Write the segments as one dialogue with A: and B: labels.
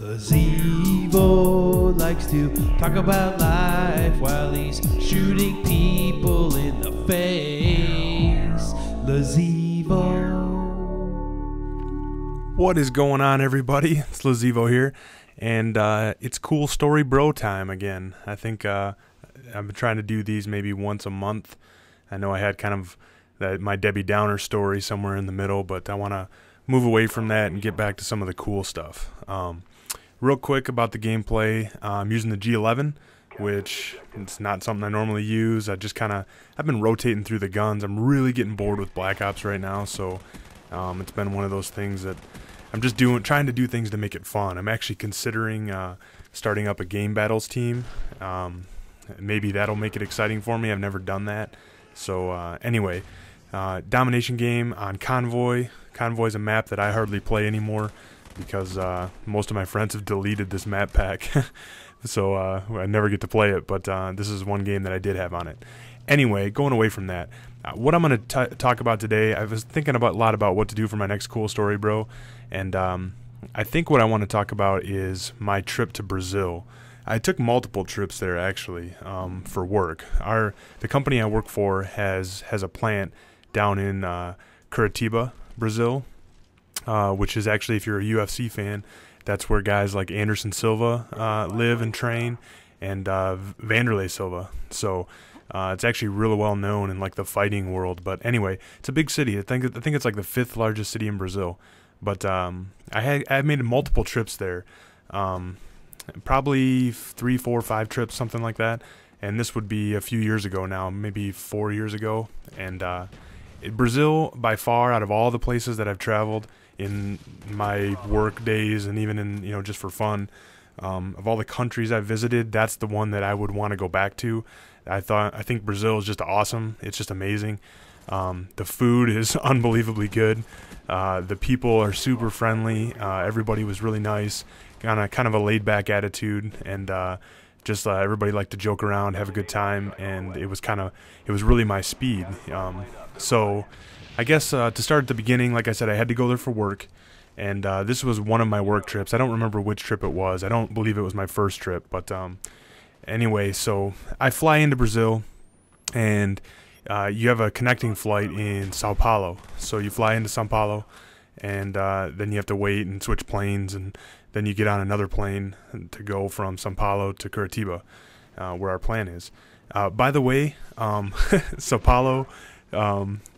A: LeZevo likes to talk about life while he's shooting people in the face. LeZevo.
B: What is going on, everybody? It's LeZevo here, and it's cool story bro time again. I think I've been trying to do these maybe once a month. I know I had kind of my Debbie Downer story somewhere in the middle, but I want to move away from that and get back to some of the cool stuff. Real quick about the gameplay, I'm using the G11, which it's not something I normally use. I've been rotating through the guns. I'm really getting bored with Black Ops right now, so it's been one of those things that I'm just trying to do things to make it fun. I'm actually considering starting up a game battles team. Maybe that'll make it exciting for me. I've never done that. So anyway, domination game on Convoy. Convoy's a map that I hardly play anymore because most of my friends have deleted this map pack. So I never get to play it, but this is one game that I did have on it. Anyway, going away from that, what I'm going to talk about today, I was thinking a lot about what to do for my next cool story, bro, and I think what I want to talk about is my trip to Brazil. I took multiple trips there, actually, for work. The company I work for has a plant down in Curitiba, Brazil, which is actually, if you're a UFC fan, that's where guys like Anderson Silva live and train, and Vanderlei Silva. So it's actually really well known in like the fighting world. But anyway, it's a big city. I think it's like the 5th largest city in Brazil. But I've made multiple trips there, probably 3, 4, 5 trips, something like that. And this would be a few years ago now, maybe 4 years ago. And Brazil, by far, out of all the places that I've traveled in my work days and even in, just for fun, of all the countries I've visited, that's the one that I would want to go back to. I think Brazil is just awesome. It's just amazing. The food is unbelievably good. The people are super friendly. Everybody was really nice. Kind of a laid back attitude, and everybody liked to joke around, have a good time, and it was really my speed. So I guess to start at the beginning, like I said, I had to go there for work, and this was one of my work trips. I don't remember which trip it was. I don't believe it was my first trip, but anyway, so I fly into Brazil, and you have a connecting flight in Sao Paulo. So you fly into Sao Paulo, and then you have to wait and switch planes, and then you get on another plane to go from Sao Paulo to Curitiba, where our plan is. By the way, Sao Paulo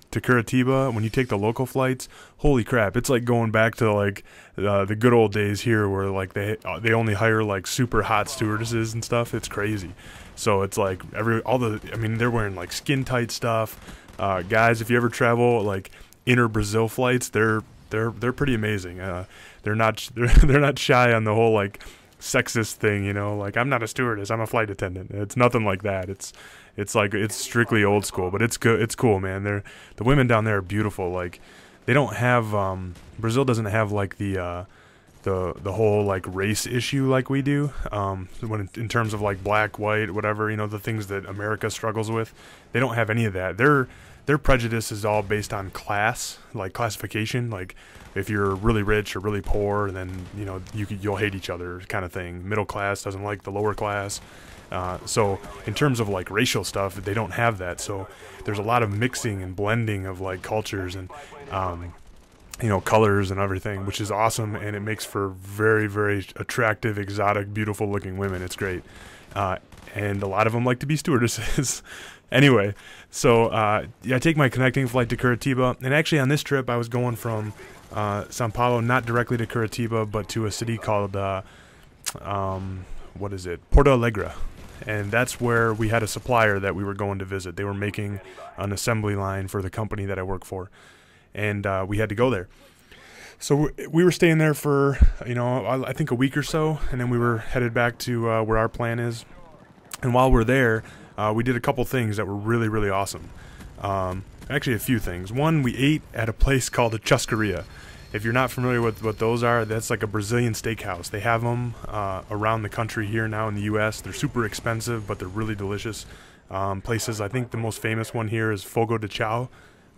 B: to Curitiba, when you take the local flights, holy crap, it's like going back to like the good old days here where like they only hire like super hot stewardesses and stuff. It's crazy. So it's like they're wearing like skin tight stuff. Guys, if you ever travel like inner Brazil flights, they're pretty amazing. They're not shy on the whole like sexist thing, like I'm not a stewardess, I'm a flight attendant. It's nothing like that. It's strictly old school, but it's good. It's cool, man. The women down there are beautiful. Like they don't have Brazil doesn't have like the whole like race issue like we do. In terms of like black, white, whatever, the things that America struggles with, they don't have any of that. Their prejudice is all based on class, like classification. Like if you're really rich or really poor, then you'll hate each other, kind of thing. Middle class doesn't like the lower class. So in terms of like racial stuff, they don't have that. So there's a lot of mixing and blending of like cultures and colors and everything, which is awesome, and it makes for very, very attractive, exotic, beautiful looking women. It's great. And a lot of them like to be stewardesses. Anyway, so I take my connecting flight to Curitiba, and actually on this trip I was going from Sao Paulo, not directly to Curitiba, but to a city called Porto Alegre, and that's where we had a supplier that we were going to visit. They were making an assembly line for the company that I work for, and we had to go there. So we were staying there for I think a week or so, and then we were headed back to where our plan is. And while we're there, we did a couple things that were really, really awesome. Actually, a few things. One, we ate at a place called a Churrascaria. If you're not familiar with what those are, that's like a Brazilian steakhouse. They have them around the country here now in the U.S. They're super expensive, but they're really delicious. Places, I think the most famous one here is Fogo de Chao,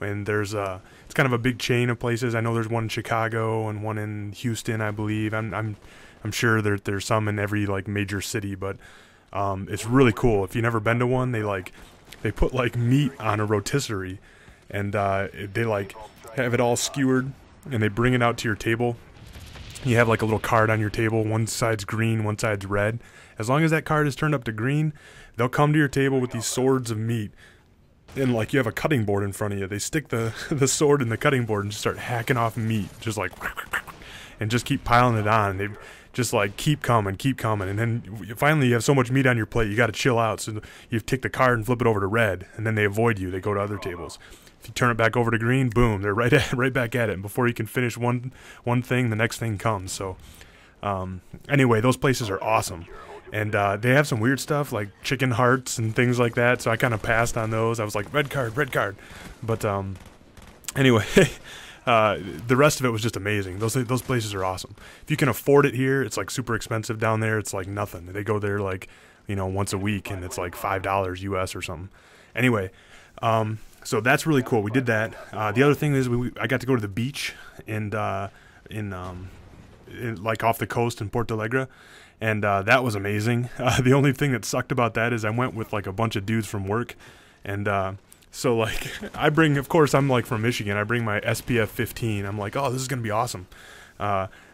B: and there's it's kind of a big chain of places. I know there's one in Chicago and one in Houston, I believe. I'm sure there's some in every like major city, but it's really cool. If you've never been to one, they put like meat on a rotisserie, and they like have it all skewered, and they bring it out to your table. You have like a little card on your table. One side's green, one side's red. As long as that card is turned up to green, they'll come to your table with these swords of meat. And like you have a cutting board in front of you. They stick the sword in the cutting board and just start hacking off meat. Just like, and just keep piling it on. They just like keep coming. And then finally you have so much meat on your plate, you got to chill out. So you take the card and flip it over to red, and then they avoid you. They go to other tables. If you turn it back over to green, boom, they're right back at it. And before you can finish one thing, the next thing comes. So anyway, those places are awesome. And they have some weird stuff like chicken hearts and things like that. So I kind of passed on those. I was like, red card. But anyway, the rest of it was just amazing. Those places are awesome. If you can afford it here, it's like super expensive down there. It's like nothing. They go there like, once a week, and it's like $5 US or something. Anyway, so that's really cool. We did that. The other thing is I got to go to the beach and in like off the coast in Porto Alegre, and that was amazing. The only thing that sucked about that is I went with like a bunch of dudes from work, and so like of course I'm like from Michigan. I bring my SPF 15. I'm like, oh, this is gonna be awesome.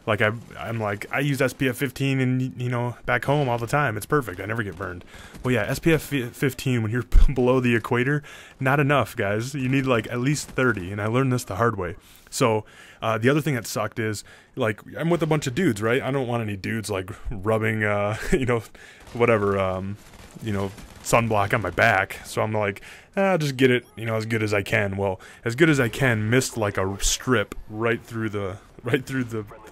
B: Like I'm like, I use SPF 15 and back home all the time. It's perfect. I never get burned. Well, yeah, SPF 15 when you're below the equator, not enough, guys. You need like at least 30, and I learned this the hard way. So the other thing that sucked is like I'm with a bunch of dudes, right? I don't want any dudes like rubbing whatever sunblock on my back. So I'm like, just get it as good as I can. Well, as good as I can missed like a strip right through the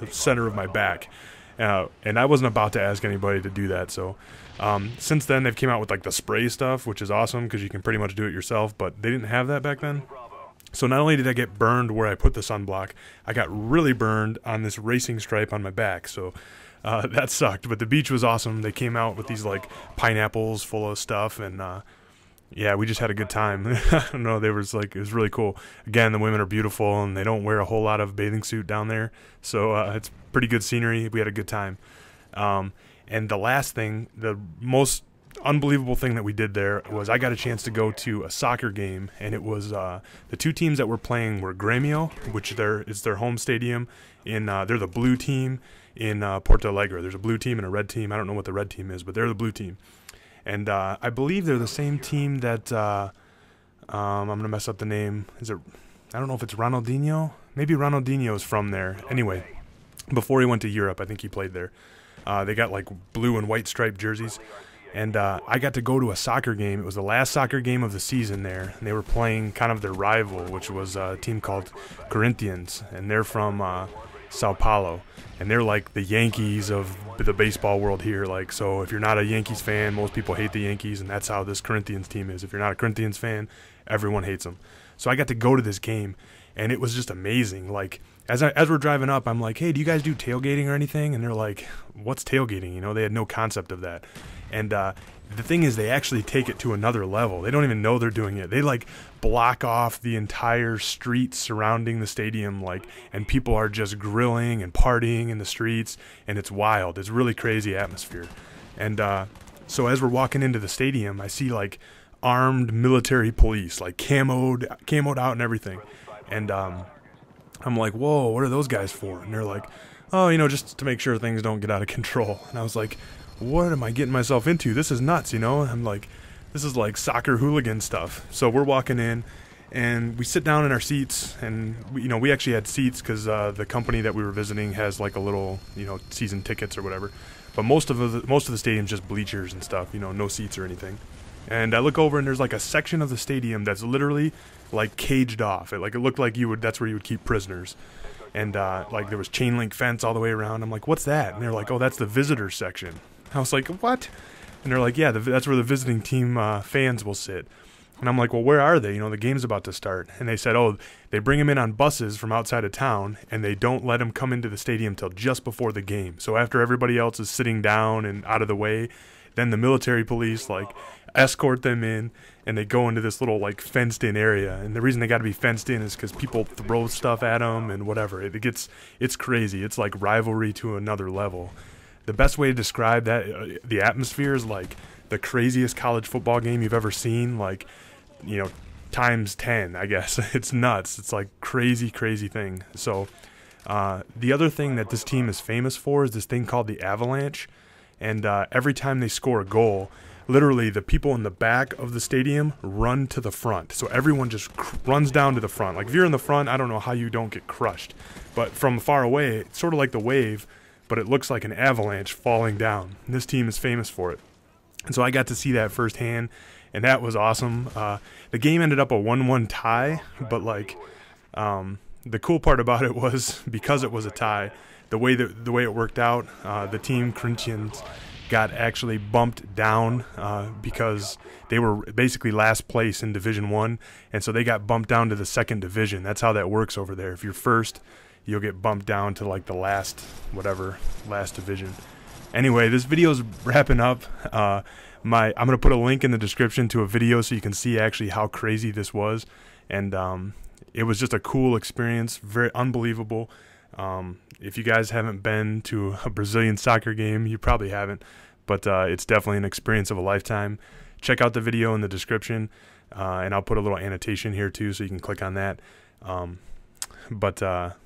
B: center of my back, and I wasn't about to ask anybody to do that. So since then they've came out with like the spray stuff, which is awesome because you can pretty much do it yourself, but they didn't have that back then. So not only did I get burned where I put the sunblock, I got really burned on this racing stripe on my back. So that sucked, but the beach was awesome. They came out with these like pineapples full of stuff, and yeah, we just had a good time. I don't know, it was really cool. Again, the women are beautiful, and they don't wear a whole lot of bathing suit down there, so it's pretty good scenery. We had a good time. And the last thing, the most unbelievable thing that we did there was I got a chance to go to a soccer game, and it was the two teams that were playing were Gremio, which is their home stadium. They're the blue team in Porto Alegre. There's a blue team and a red team. I don't know what the red team is, but they're the blue team. And I believe they're the same team that I'm gonna mess up the name. I don't know if it's Ronaldinho. Maybe Ronaldinho is from there. Anyway, before he went to Europe, I think he played there. They got like blue and white striped jerseys. And I got to go to a soccer game. It was the last soccer game of the season there. And they were playing kind of their rival, which was a team called Canadien. And they're from Sao Paulo. And they're like the Yankees of the baseball world here. Like, so if you're not a Yankees fan, most people hate the Yankees. And that's how this Corinthians team is. If you're not a Corinthians fan, everyone hates them. So I got to go to this game. And it was just amazing. Like, as we're driving up, I'm like, hey, do you guys do tailgating or anything? And they're like, what's tailgating? They had no concept of that. And the thing is, they actually take it to another level. They don't even know they're doing it. They like block off the entire street surrounding the stadium, and people are just grilling and partying in the streets, and it's wild. It's really crazy atmosphere. And so as we're walking into the stadium, I see like armed military police, like camoed out and everything. And I'm like, whoa, what are those guys for? And they're like, oh, just to make sure things don't get out of control. And I was like, what am I getting myself into? This is nuts, I'm like, this is like soccer hooligan stuff. So we're walking in, and we sit down in our seats, and we actually had seats because the company that we were visiting has like a little season tickets or whatever. But most of the stadium's just bleachers and stuff, no seats or anything. And I look over, and there's like a section of the stadium that's literally like caged off. It looked like that's where you would keep prisoners. And like there was chain link fence all the way around. I'm like, what's that? And they're like, oh, that's the visitors section. I was like, what? And they're like, yeah, that's where the visiting team fans will sit. And I'm like, well, where are they? The game's about to start. And they said, oh, they bring them in on buses from outside of town, and they don't let them come into the stadium till just before the game. So after everybody else is sitting down and out of the way, then the military police, escort them in, and they go into this little like fenced in area. And the reason they got to be fenced in is because people throw stuff at them and whatever. It's crazy. It's like rivalry to another level. The best way to describe that, the atmosphere is like the craziest college football game you've ever seen, like, you know, times 10, I guess. It's nuts. It's like crazy thing. So the other thing that this team is famous for is this thing called the Avalanche. And every time they score a goal, literally the people in the back of the stadium run to the front. So everyone just runs down to the front. Like if you're in the front, I don't know how you don't get crushed. But from far away, it's sort of like the wave, but it looks like an avalanche falling down. And this team is famous for it. And so I got to see that firsthand, and that was awesome. The game ended up a 1-1 tie, but like the cool part about it was because it was a tie, the way it worked out, the team Corinthians got actually bumped down because they were basically last place in Division 1, and so they got bumped down to the second division. That's how that works over there. If you're first, you'll get bumped down to like the last division. Anyway, this video's wrapping up. I'm gonna put a link in the description to a video so you can see actually how crazy this was, and it was just a cool experience, very unbelievable. If you guys haven't been to a Brazilian soccer game, you probably haven't, but it's definitely an experience of a lifetime. Check out the video in the description, and I'll put a little annotation here too so you can click on that.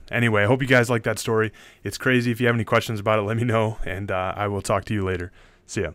B: Anyway, I hope you guys like that story. It's crazy. If you have any questions about it, let me know, and I will talk to you later. See ya.